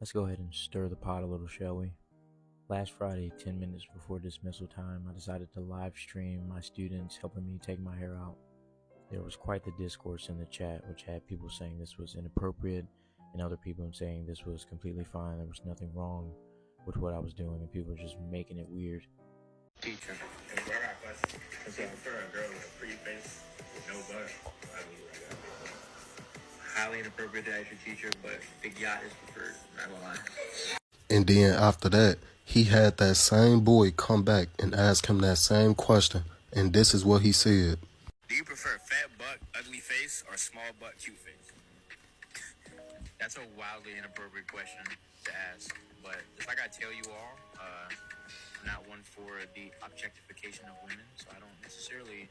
Let's go ahead and stir the pot a little, shall we? Last Friday, 10 minutes before dismissal time, I decided to live stream my students helping me take my hair out. There was quite the discourse in the chat, which had people saying this was inappropriate and other people saying this was completely fine. There was nothing wrong with what I was doing, and people were just making it weird. Teacher. And where I question, because I prefer a girl with a pretty face with no butt. Highly inappropriate to ask your teacher, but big yacht is preferred. Not gonna lie. And then after that, he had that same boy come back and ask him that same question. And this is what he said. Do you prefer fat butt, ugly face, or small butt, cute face? That's a wildly inappropriate question to ask. But just like I tell you all, I'm not one for the objectification of women, so I don't necessarily,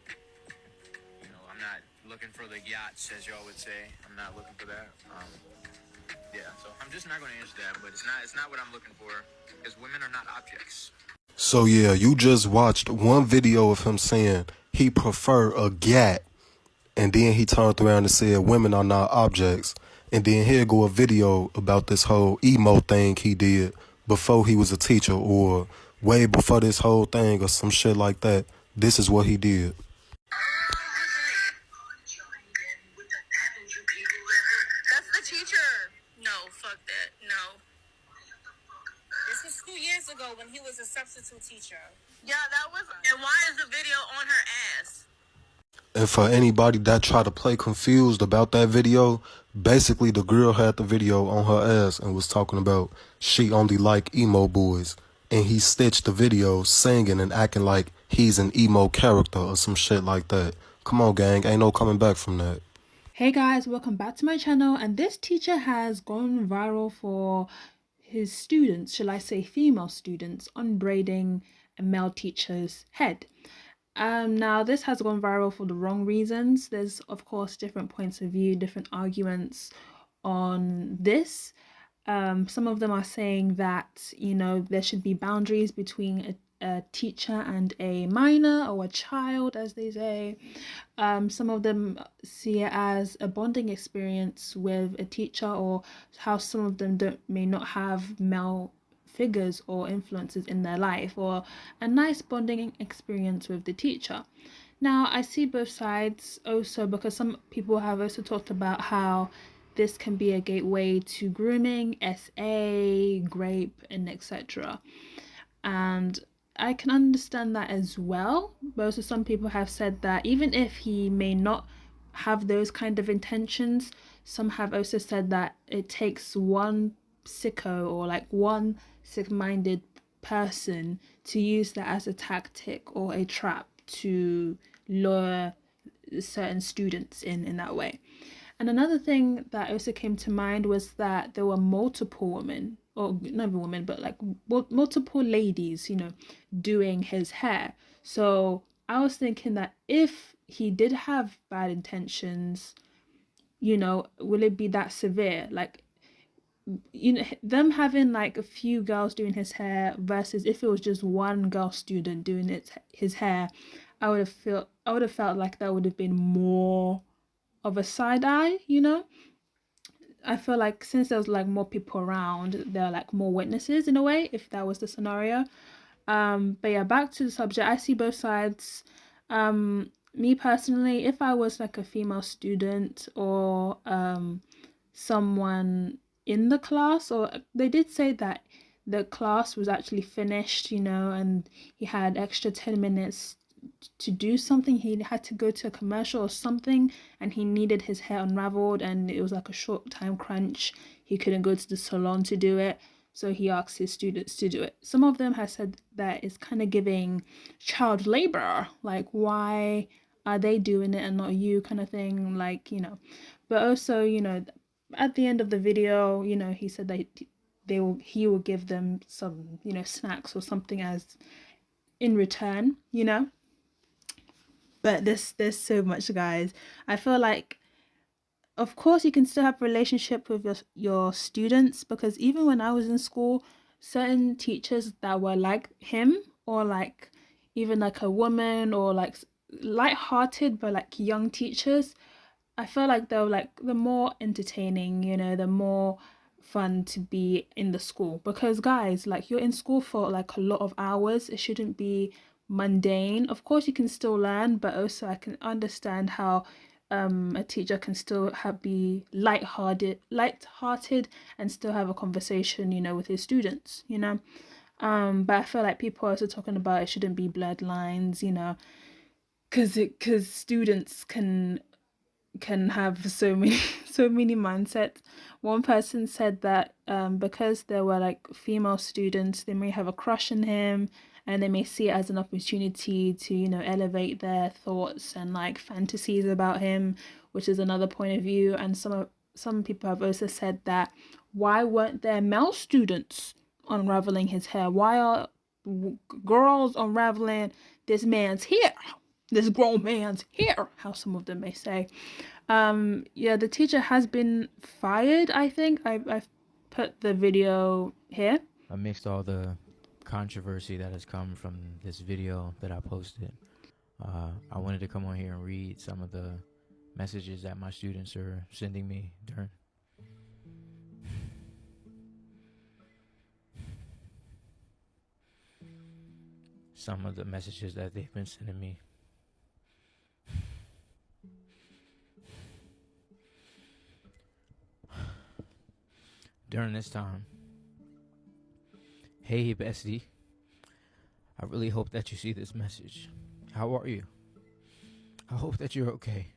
I'm not looking for the yachts, as y'all would say. I'm not looking for that. So I'm just not going to answer that, but it's not what I'm looking for, because women are not objects. So yeah, you just watched one video of him saying he prefer a gat, and then he turned around and said women are not objects. And then here go a video about this whole emo thing he did before he was a teacher, or way before this whole thing, or some shit like that. This is what he did. That's the teacher. No, fuck that. No. This was 2 years ago when he was a substitute teacher. Yeah, that was. And why is the video on her ass? And for anybody that tried to play confused about that video, basically the girl had the video on her ass and was talking about she only like emo boys. And he stitched the video singing and acting like he's an emo character or some shit like that. Come on, gang, ain't no coming back from that. Hey guys, welcome back to my channel. And this teacher has gone viral for his students, shall I say female students, unbraiding a male teacher's head. Now this has gone viral for the wrong reasons. There's of course different points of view, different arguments on this. Some of them are saying that, there should be boundaries between a teacher and a minor, or a child as they say. Some of them see it as a bonding experience with a teacher, or how some of them may not have male figures or influences in their life, or a nice bonding experience with the teacher. Now I see both sides also, because some people have also talked about how this can be a gateway to grooming, SA, grape, and etc. And I can understand that as well. But also some people have said that even if he may not have those kind of intentions, some have also said that it takes one sicko, or like one sick-minded person, to use that as a tactic or a trap to lure certain students in that way. And another thing that also came to mind was that there were multiple women, or not even women, but like multiple ladies, doing his hair. So I was thinking that if he did have bad intentions, will it be that severe? Like, them having like a few girls doing his hair versus if it was just one girl student doing his hair, I would have felt like that would have been more of a side eye. I feel like since there was like more people around, there are like more witnesses in a way, if that was the scenario. But yeah, back to the subject. I see both sides. Me personally, if I was like a female student, or someone in the class, or they did say that the class was actually finished, and he had extra 10 minutes to do something. He had to go to a commercial or something, and he needed his hair unraveled, and it was like a short time crunch. He couldn't go to the salon to do it, so he asked his students to do it. Some of them have said that it's kind of giving child labor, like why are they doing it and not you, kind of thing, like, but also, at the end of the video, he said that he will give them some, snacks or something as in return, But there's so much, guys. I feel like, of course, you can still have a relationship with your students, because even when I was in school, certain teachers that were like him, or like even like a woman, or like light-hearted but like young teachers, I feel like they're like the more entertaining, the more fun to be in the school, because guys, like, you're in school for like a lot of hours. It shouldn't be mundane. Of course you can still learn, but also I can understand how a teacher can still be light-hearted and still have a conversation, with his students. But I feel like people are also talking about it shouldn't be blurred lines, because students can have so many so many mindsets. One person said that because there were like female students, they may have a crush on him, and they may see it as an opportunity to elevate their thoughts and like fantasies about him, which is another point of view. And some people have also said that why weren't there male students unraveling his hair? Why are girls unraveling this man's hair, this grown man's hair, how some of them may say? Yeah, the teacher has been fired, I think. I've put the video here. Amidst all the controversy that has come from this video that I posted, I wanted to come on here and read some of the messages that my students are sending me during some of the messages that they've been sending me. During this time. Hey, bestie. I really hope that you see this message. How are you? I hope that you're okay.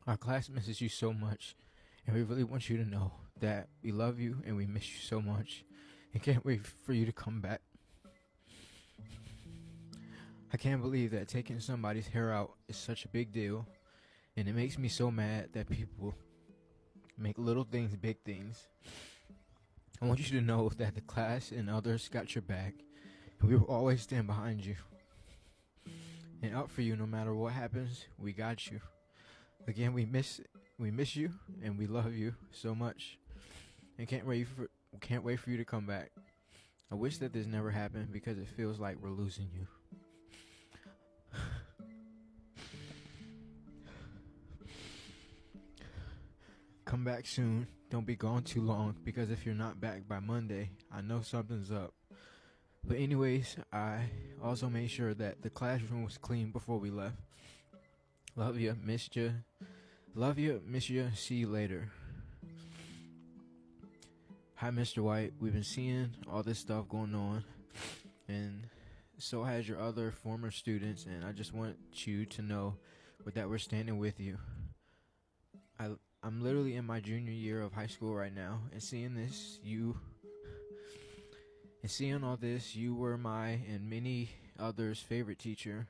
Our class misses you so much, and we really want you to know that we love you and we miss you so much and can't wait for you to come back. I can't believe that taking somebody's hair out is such a big deal, and it makes me so mad that people make little things big things. I want you to know that the class and others got your back, and we will always stand behind you and up for you no matter what happens. We got you. Again, we miss you and we love you so much, and can't wait for you to come back. I wish that this never happened because it feels like we're losing you. Come back soon. Don't be gone too long, because if you're not back by Monday, I know something's up. But anyways, I also made sure that the classroom was clean before we left. Love you, missed you. Love you, miss you, see you later. Hi, Mr. White. We've been seeing all this stuff going on, and so has your other former students, and I just want you to know that we're standing with you. I'm literally in my junior year of high school right now, and seeing all this, you were my and many others' favorite teacher.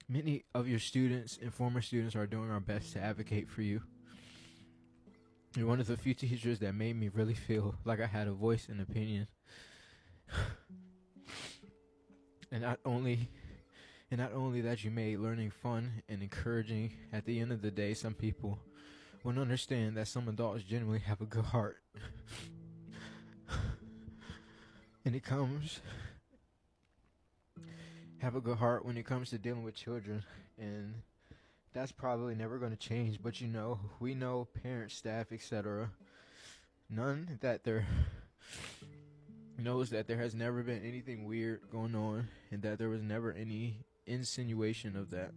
Many of your students and former students are doing our best to advocate for you. You're one of the few teachers that made me really feel like I had a voice and opinion. And not only that you made learning fun and encouraging, at the end of the day, some people won't understand that some adults genuinely have a good heart. And have a good heart when it comes to dealing with children, and that's probably never going to change. But we know parents, staff, etc. None that there knows that there has never been anything weird going on, and that there was never any insinuation of that.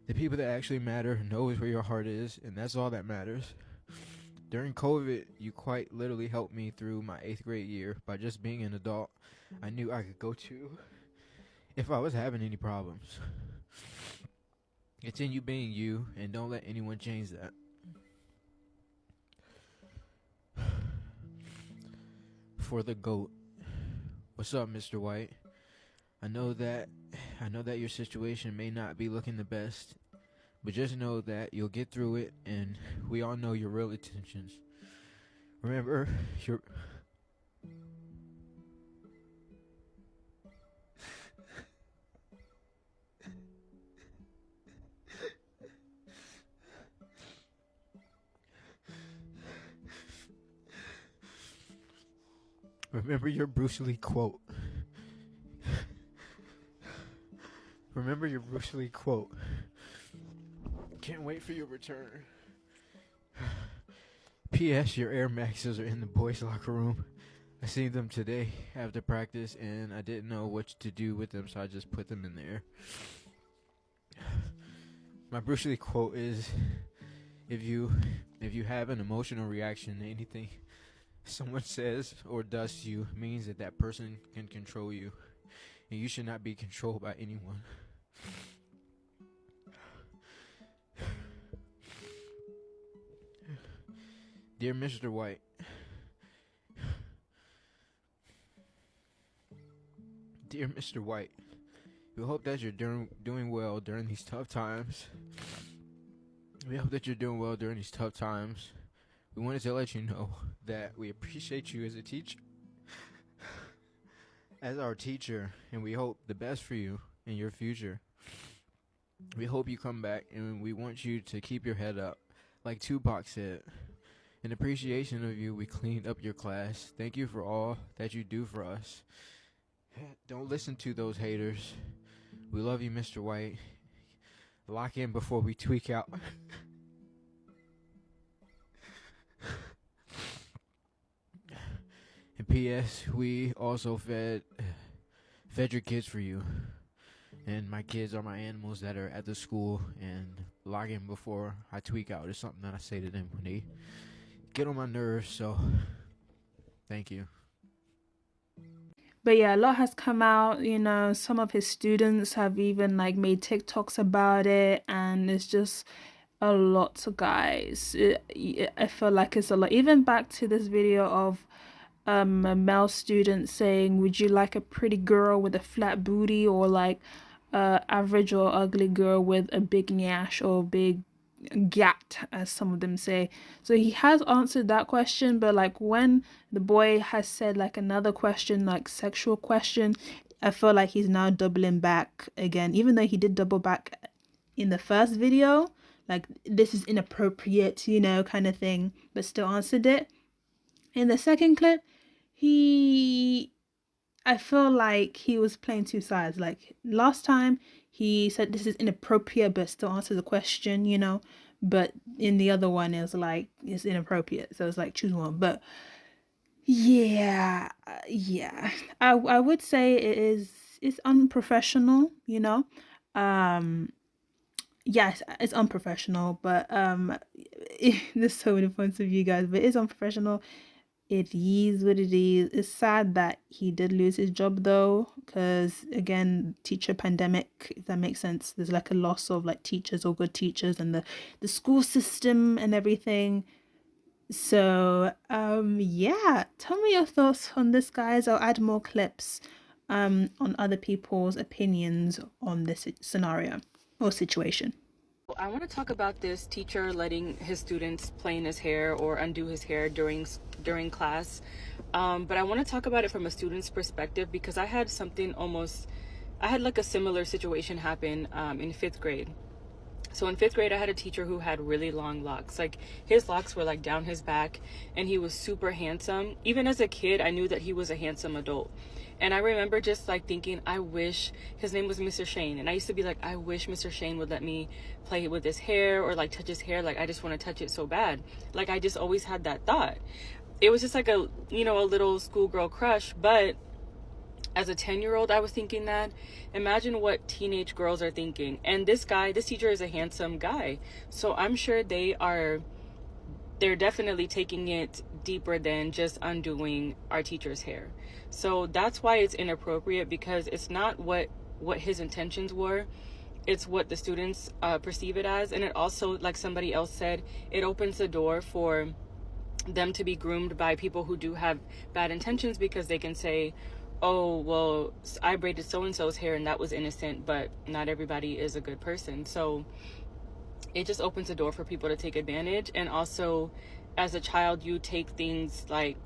The people that actually matter knows where your heart is, and that's all that matters. During COVID, you quite literally helped me through my 8th grade year by just being an adult I knew I could go to if I was having any problems. Continue being you, and don't let anyone change that. For the GOAT. What's up, Mr. White? I know that your situation may not be looking the best, but just know that you'll get through it, and we all know your real intentions. Remember, Remember your Bruce Lee quote. Remember your Bruce Lee quote. Can't wait for your return. P.S. Your Air Maxes are in the boys' locker room. I seen them today after practice, and I didn't know what to do with them, so I just put them in there. My Bruce Lee quote is, if you have an emotional reaction to anything someone says or does to you, means that person can control you, and you should not be controlled by anyone. Dear Mr. White, Dear Mr. White, we hope that you're doing well during these tough times. We hope that you're doing well during these tough times. We wanted to let you know that we appreciate you as a teacher, as our teacher, and we hope the best for you in your future. We hope you come back, and we want you to keep your head up, like Tupac said. In appreciation of you, we cleaned up your class. Thank you for all that you do for us. Don't listen to those haters. We love you, Mr. White. Lock in before we tweak out. And P.S. We also fed your kids for you. And my kids are my animals that are at the school. And log in before I tweak out is something that I say to them when they get on my nerves. So thank you. But yeah, a lot has come out, you know, some of his students have even like made TikToks about it, and it's just a lot, guys. I feel like it's a lot. Even back to this video of a male student saying, would you like a pretty girl with a flat booty, or like average or ugly girl with a big nyash or big gat, as some of them say. So he has answered that question, but like when the boy has said like another question, like sexual question, I feel like he's now doubling back again, even though he did double back in the first video, like this is inappropriate, you know, kind of thing, but still answered it. In the second clip, I feel like he was playing two sides. Like last time he said this is inappropriate but still answered the question, you know, but in the other one it was like it's inappropriate, so it's like choose one. But yeah, I would say it's unprofessional, you know. Yes, it's unprofessional, but there's so many points of view, guys, but it's unprofessional. It is what it is. It's sad that he did lose his job though, because again, teacher pandemic, if that makes sense. There's like a loss of like teachers or good teachers, and the school system and everything. So yeah, tell me your thoughts on this, guys. I'll add more clips on other people's opinions on this scenario or situation. I want to talk about this teacher letting his students play in his hair or undo his hair during class. But I want to talk about it from a student's perspective, because I had like a similar situation happen in 5th grade. So in 5th grade, I had a teacher who had really long locks. Like his locks were like down his back, and he was super handsome. Even as a kid, I knew that he was a handsome adult. And I remember just like thinking, I wish, his name was Mr. Shane. And I used to be like, I wish Mr. Shane would let me play with his hair or like touch his hair. Like, I just want to touch it so bad. Like, I just always had that thought. It was just like a little schoolgirl crush. But as a 10-year-old, I was thinking that. Imagine what teenage girls are thinking. And this teacher is a handsome guy. So I'm sure they're definitely taking it deeper than just undoing our teacher's hair. So that's why it's inappropriate, because it's not what his intentions were. It's what the students perceive it as. And it also, like somebody else said, it opens the door for them to be groomed by people who do have bad intentions, because they can say, oh, well, I braided so-and-so's hair and that was innocent, but not everybody is a good person. So it just opens the door for people to take advantage. And also, as a child, you take things like,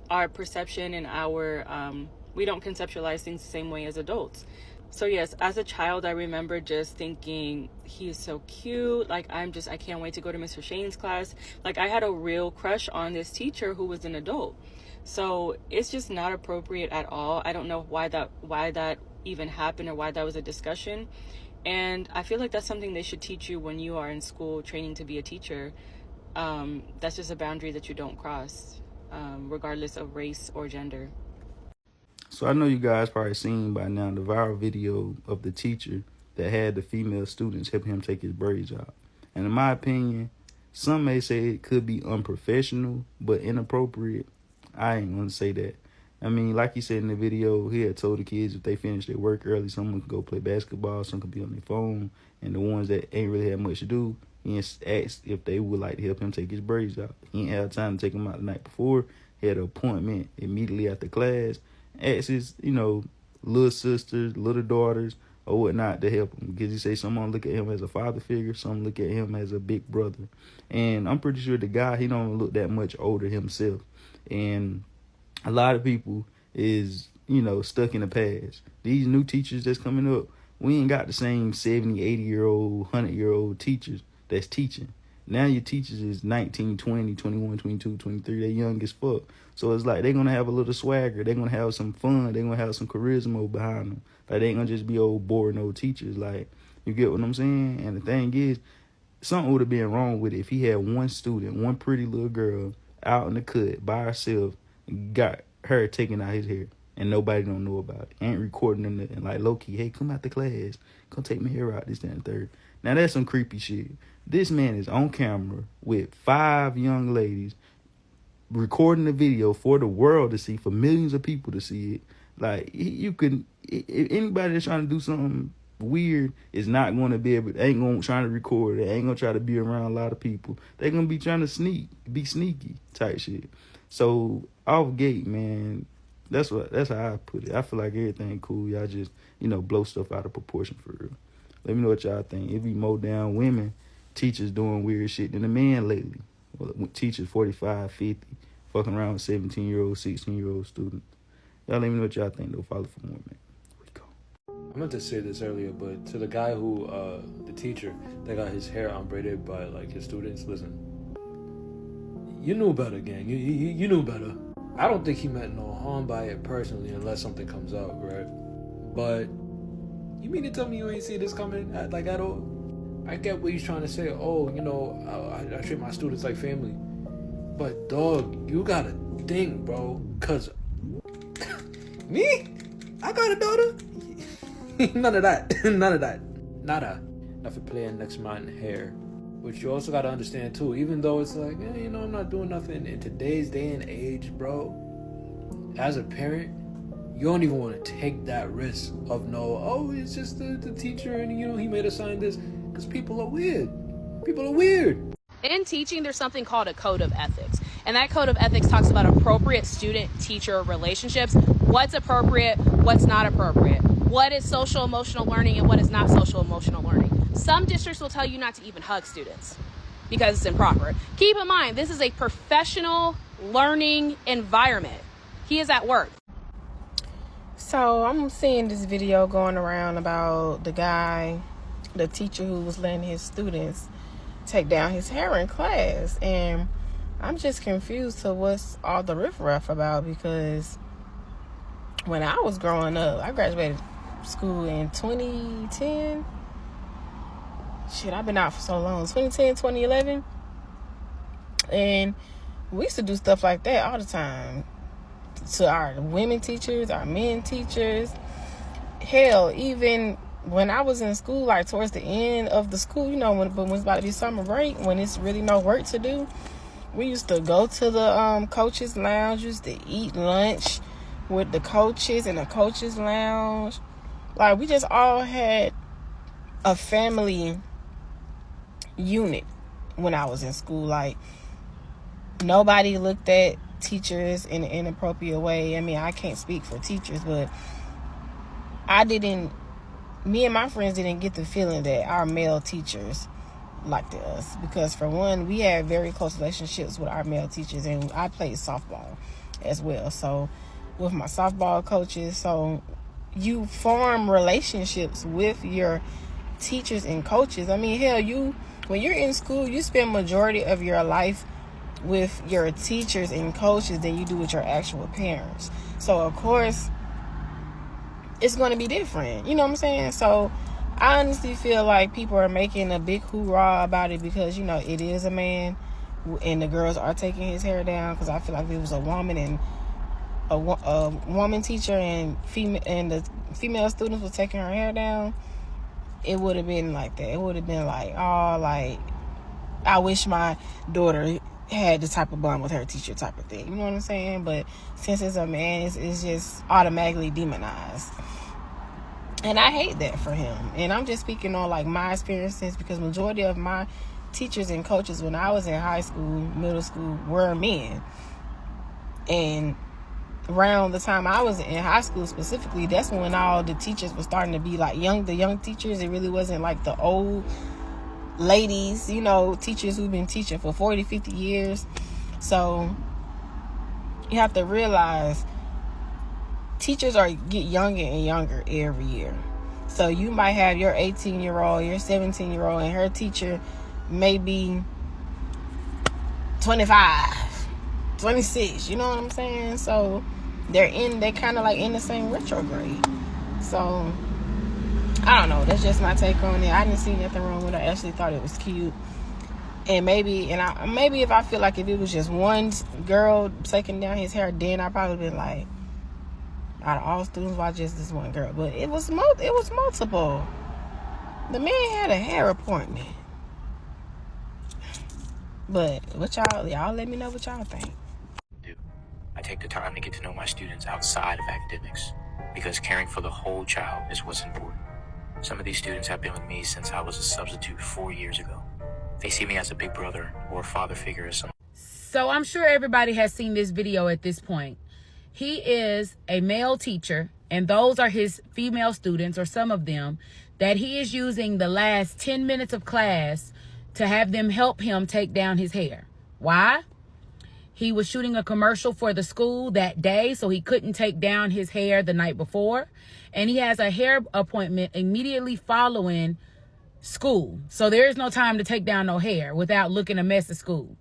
our perception and we don't conceptualize things the same way as adults. So yes, as a child, I remember just thinking he is so cute. Like I can't wait to go to Mr. Shane's class. Like I had a real crush on this teacher who was an adult. So it's just not appropriate at all. I don't know why that even happened or why that was a discussion. And I feel like that's something they should teach you when you are in school training to be a teacher. That's just a boundary that you don't cross, regardless of race or gender. So I know you guys probably seen by now the viral video of the teacher that had the female students help him take his braids out. And in my opinion, some may say it could be unprofessional, but inappropriate. I ain't gonna say that. I mean, like he said in the video, he had told the kids if they finish their work early, someone could go play basketball, some could be on their phone, and the ones that ain't really had much to do, he asked if they would like to help him take his braids out. He ain't had time to take them out the night before. He had an appointment immediately after class. Asked his, little sisters, little daughters, or whatnot to help him. Because he say someone look at him as a father figure, some look at him as a big brother. And I'm pretty sure the guy, he don't look that much older himself. And a lot of people is, stuck in the past. These new teachers that's coming up, we ain't got the same 70, 80-year-old, 100-year-old teachers that's teaching. Now your teachers is 19, 20, 21, 22, 23. They young as fuck. So it's like they're going to have a little swagger. They're going to have some fun. They're going to have some charisma behind them. Like they ain't going to just be old boring old teachers. Like, you get what I'm saying? And the thing is, something would have been wrong with it if he had one student, one pretty little girl out in the cut by herself, got her taking out his hair, and nobody don't know about it. Ain't recording them and like low-key, hey, come out the class. Come take my hair out, this, that, and third. Now that's some creepy shit. This man is on camera with 5 young ladies recording the video for the world to see, for millions of people to see it. Like, anybody that's trying to do something weird is not going to be able, ain't going to try to record it, ain't going to try to be around a lot of people. They're going to be trying to be sneaky type shit. So, off gate, man, that's how I put it. I feel like everything cool. Y'all just, blow stuff out of proportion for real. Let me know what y'all think. It be more down women, teachers doing weird shit than the men lately. Well, teachers 45, 50, fucking around with 17-year-old, 16-year-old students. Y'all let me know what y'all think, though. Follow for more, man. We go. I meant to say this earlier, but to the guy who, the teacher that got his hair unbraided by, his students, listen. You knew better, gang. You knew better. I don't think he meant no harm by it personally unless something comes out, right? But you mean to tell me you ain't see this coming at all? I get what he's trying to say. Oh, I treat my students like family. But, dog, you gotta think, bro. Because me? I got a daughter? None of that. None of that. Nada. Not for playing next man hair. But you also gotta understand, too, even though it's like, I'm not doing nothing. In today's day and age, bro, as a parent, you don't even want to take that risk of it's just the teacher and, he made us sign this. Because people are weird. People are weird. In teaching, there's something called a code of ethics. And that code of ethics talks about appropriate student-teacher relationships. What's appropriate, what's not appropriate. What is social-emotional learning and what is not social-emotional learning. Some districts will tell you not to even hug students because it's improper. Keep in mind, this is a professional learning environment. He is at work. So I'm seeing this video going around about the teacher who was letting his students take down his hair in class, and I'm just confused to what's all the riffraff about, because when I was growing up, I graduated school in 2010. Shit, I've been out for so long. 2010, 2011. And we used to do stuff like that all the time to our women teachers, our men teachers. Hell, even when I was in school, like towards the end of the school, when it's about to be summer break, when it's really no work to do, we used to go to the coaches' lounge, used to eat lunch with the coaches in the coaches' lounge. Like, we just all had a family unit when I was in school. Like, nobody looked at teachers in an inappropriate way. I mean, I can't speak for teachers, but me and my friends didn't get the feeling that our male teachers liked us, because for one, we had very close relationships with our male teachers, and I played softball as well. So with my softball coaches, so you form relationships with your teachers and coaches. I mean, hell, when you're in school, you spend majority of your life with your teachers and coaches than you do with your actual parents. So of course it's going to be different, you know what I'm saying? So I honestly feel like people are making a big hoorah about it because, you know, it is a man and the girls are taking his hair down. Because I feel like if it was a woman and a woman teacher and the female students was taking her hair down, it would have been like that. It would have been like, oh, like, I wish my daughter had the type of bond with her teacher type of thing. You know what I'm saying? But since it's a man, it's just automatically demonized. And I hate that for him. And I'm just speaking on like my experiences because majority of my teachers and coaches when I was in high school, middle school, were men. And around the time I was in high school specifically, that's when all the teachers were starting to be like the young teachers. It really wasn't like the old ladies, you know, teachers who've been teaching for 40, 50 years. So you have to realize teachers get younger and younger every year. So you might have your 18-year-old, your 17-year-old, and her teacher may be 25, 26, you know what I'm saying? So they're kind of like in the same retrograde. So I don't know, that's just my take on it. I didn't see nothing wrong with it. I actually thought it was cute. And maybe if I feel like if it was just one girl taking down his hair, then I probably been like, out of all students, why just this one girl? But it was multiple. The man had a hair appointment. But y'all let me know what y'all think. I take the time to get to know my students outside of academics because caring for the whole child is what's important. Some of these students have been with me since I was a substitute 4 years ago. They see me as a big brother or a father figure. So I'm sure everybody has seen this video at this point. He is a male teacher, and those are his female students, or some of them, that he is using the last 10 minutes of class to have them help him take down his hair. Why? He was shooting a commercial for the school that day, so he couldn't take down his hair the night before. And he has a hair appointment immediately following school. So there is no time to take down no hair without looking a mess at school.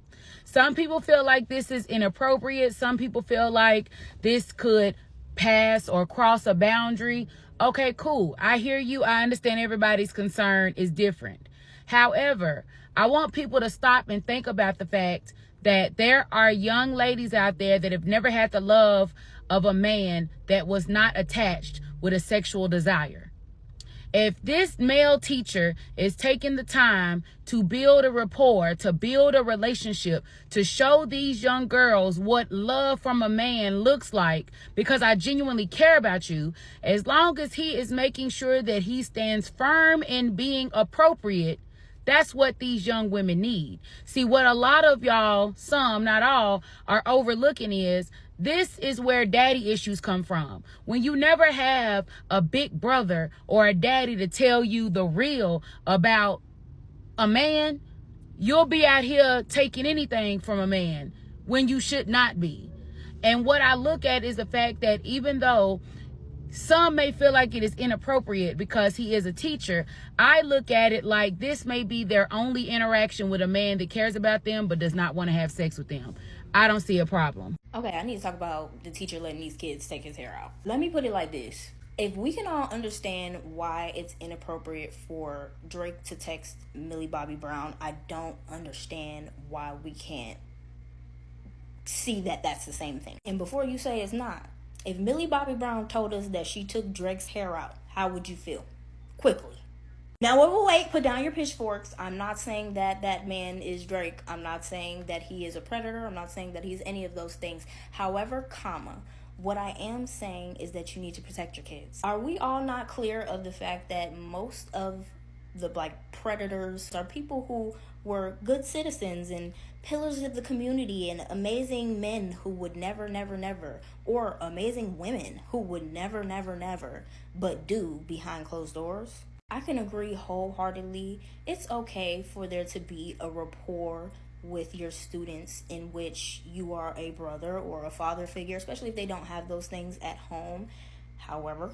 Some people feel like this is inappropriate. Some people feel like this could pass or cross a boundary. Okay, cool. I hear you. I understand everybody's concern is different. However, I want people to stop and think about the fact that there are young ladies out there that have never had the love of a man that was not attached with a sexual desire. If this male teacher is taking the time to build a rapport, to build a relationship, to show these young girls what love from a man looks like, because I genuinely care about you, as long as he is making sure that he stands firm in being appropriate, that's what these young women need. See, what a lot of y'all, some, not all, are overlooking is this is where daddy issues come from. When you never have a big brother or a daddy to tell you the real about a man, you'll be out here taking anything from a man when you should not be. And what I look at is the fact that even though some may feel like it is inappropriate because he is a teacher, I look at it like this may be their only interaction with a man that cares about them but does not want to have sex with them. I don't see a problem. Okay, I need to talk about the teacher letting these kids take his hair out. Let me put it like this. If we can all understand why it's inappropriate for Drake to text Millie Bobby Brown, I don't understand why we can't see that that's the same thing. And before you say it's not, if Millie Bobby Brown told us that she took Drake's hair out, how would you feel? Quickly. Now, wait, put down your pitchforks. I'm not saying that that man is Drake. I'm not saying that he is a predator. I'm not saying that he's any of those things. However, what I am saying is that you need to protect your kids. Are we all not clear of the fact that most of the predators are people who were good citizens and pillars of the community and amazing men who would never, or amazing women who would never, but do behind closed doors? I can agree wholeheartedly. It's okay for there to be a rapport with your students in which you are a brother or a father figure, especially if they don't have those things at home. However,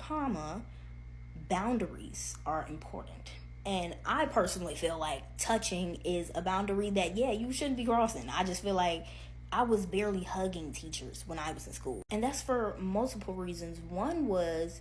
boundaries are important. And I personally feel like touching is a boundary that, yeah, you shouldn't be crossing. I just feel like I was barely hugging teachers when I was in school. And that's for multiple reasons. One was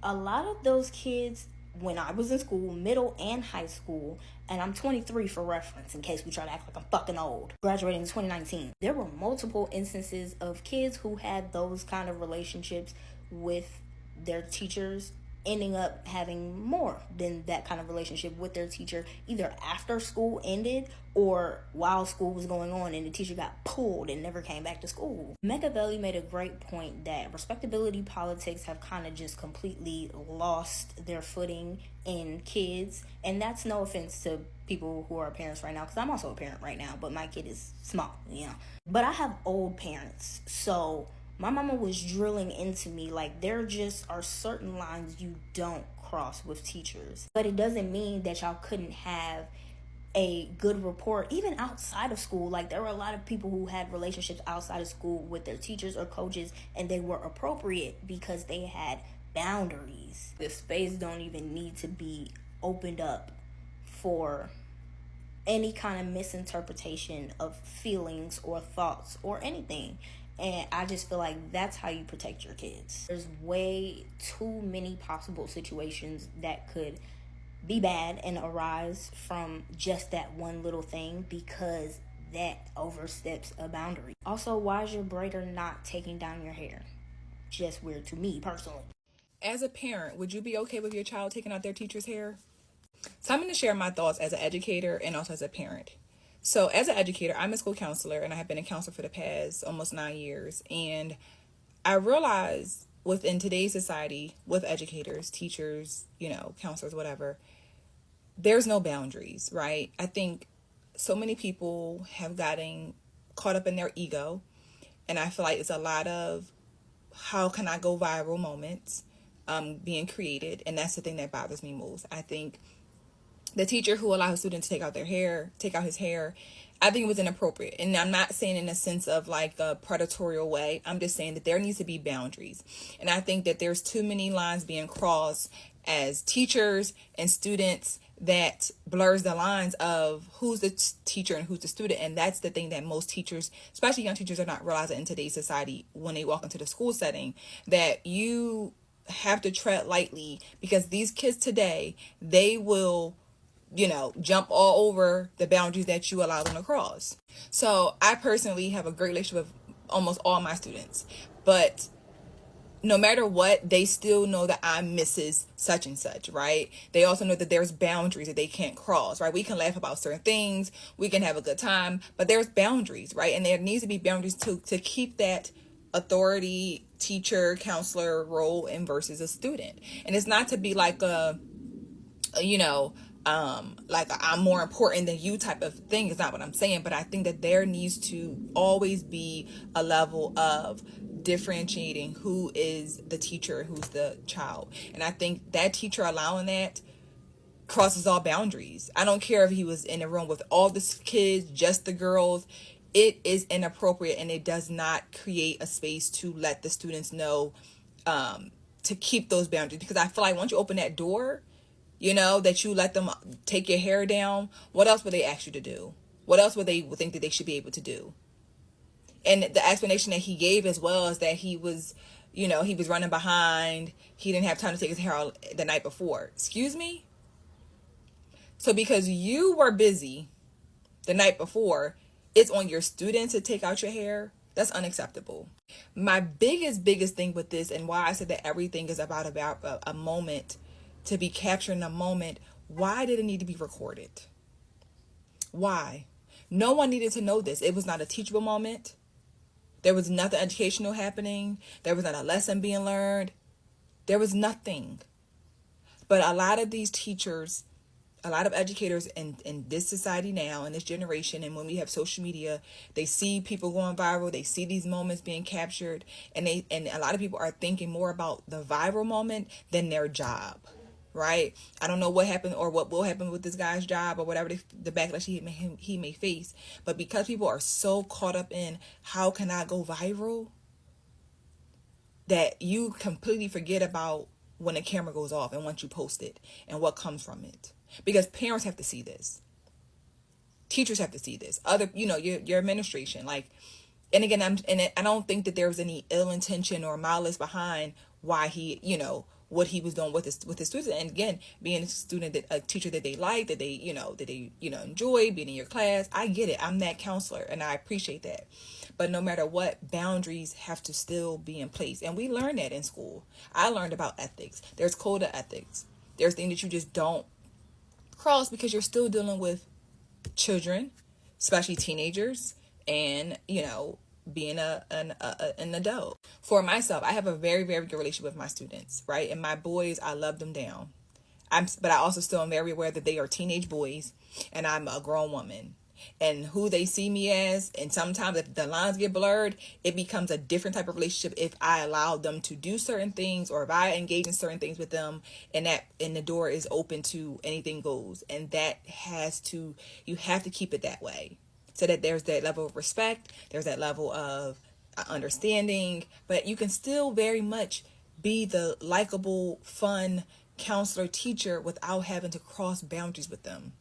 a lot of those kids when I was in school, middle and high school, and I'm 23 for reference in case we try to act like I'm fucking old, graduating in 2019. There were multiple instances of kids who had those kind of relationships with their teachers ending up having more than that kind of relationship with their teacher, either after school ended or while school was going on and the teacher got pulled and never came back to school. Machiavelli made a great point that respectability politics have kind of just completely lost their footing in kids. And that's no offense to people who are parents right now, because I'm also a parent right now, but my kid is small, But I have old parents, so my mama was drilling into me like there just are certain lines you don't cross with teachers. But it doesn't mean that y'all couldn't have a good rapport even outside of school. Like there were a lot of people who had relationships outside of school with their teachers or coaches, and they were appropriate because they had boundaries. The space don't even need to be opened up for any kind of misinterpretation of feelings or thoughts or anything. And I just feel like that's how you protect your kids. There's way too many possible situations that could be bad and arise from just that one little thing because that oversteps a boundary. Also, why is your braider not taking down your hair? Just weird to me personally. As a parent, would you be okay with your child taking out their teacher's hair? So I'm going to share my thoughts as an educator and also as a parent. So as an educator, I'm a school counselor and I have been a counselor for the past almost 9 years. And I realize within today's society with educators, teachers, counselors, whatever, there's no boundaries, right? I think so many people have gotten caught up in their ego. And I feel like it's a lot of how can I go viral moments being created. And that's the thing that bothers me most. I think the teacher who allowed his student to take out his hair, I think it was inappropriate. And I'm not saying in a sense of like a predatorial way. I'm just saying that there needs to be boundaries. And I think that there's too many lines being crossed as teachers and students that blurs the lines of who's the teacher and who's the student. And that's the thing that most teachers, especially young teachers, are not realizing in today's society when they walk into the school setting, that you have to tread lightly because these kids today, they will jump all over the boundaries that you allow them to cross. So I personally have a great relationship with almost all my students, but no matter what, they still know that I'm Mrs. such and such, right? They also know that there's boundaries that they can't cross, right? We can laugh about certain things, we can have a good time, but there's boundaries, right? And there needs to be boundaries to keep that authority, teacher, counselor role in versus a student. And it's not to be like like I'm more important than you type of thing. Is not what I'm saying, but I think that there needs to always be a level of differentiating who is the teacher, who's the child. And I think that teacher allowing that crosses all boundaries. I don't care if he was in a room with all the kids, just the girls. It is inappropriate, and it does not create a space to let the students know to keep those boundaries. Because I feel like once you open that door, that you let them take your hair down, what else would they ask you to do? What else would they think that they should be able to do? And the explanation that he gave as well is that he was running behind. He didn't have time to take his hair out the night before. Excuse me? So because you were busy the night before, it's on your students to take out your hair? That's unacceptable. My biggest thing with this, and why I said that everything is about a moment, to be captured in a moment, why did it need to be recorded? Why? No one needed to know this. It was not a teachable moment. There was nothing educational happening. There was not a lesson being learned. There was nothing. But a lot of these teachers, a lot of educators in this society now, in this generation, and when we have social media, they see people going viral, they see these moments being captured, and a lot of people are thinking more about the viral moment than their job. Right? I don't know what happened or what will happen with this guy's job or whatever the backlash he may face. But because people are so caught up in how can I go viral, that you completely forget about when the camera goes off and once you post it and what comes from it. Because parents have to see this. Teachers have to see this. Other, your administration, like, and again, I don't think that there was any ill intention or malice behind why he, what he was doing with his students. And again, being a teacher that they like, that they enjoy being in your class. I get it. I'm that counselor and I appreciate that. But no matter what, boundaries have to still be in place. And we learned that in school. I learned about ethics. There's code of ethics. There's things that you just don't cross because you're still dealing with children, especially teenagers, and being an adult. For myself, I have a very, very good relationship with my students, right? And my boys, I love them down. But I also still am very aware that they are teenage boys and I'm a grown woman. And who they see me as, and sometimes if the lines get blurred, it becomes a different type of relationship if I allow them to do certain things, or if I engage in certain things with them, and the door is open to anything goes. And you have to keep it that way, so that there's that level of respect, there's that level of understanding, but you can still very much be the likable, fun counselor teacher without having to cross boundaries with them.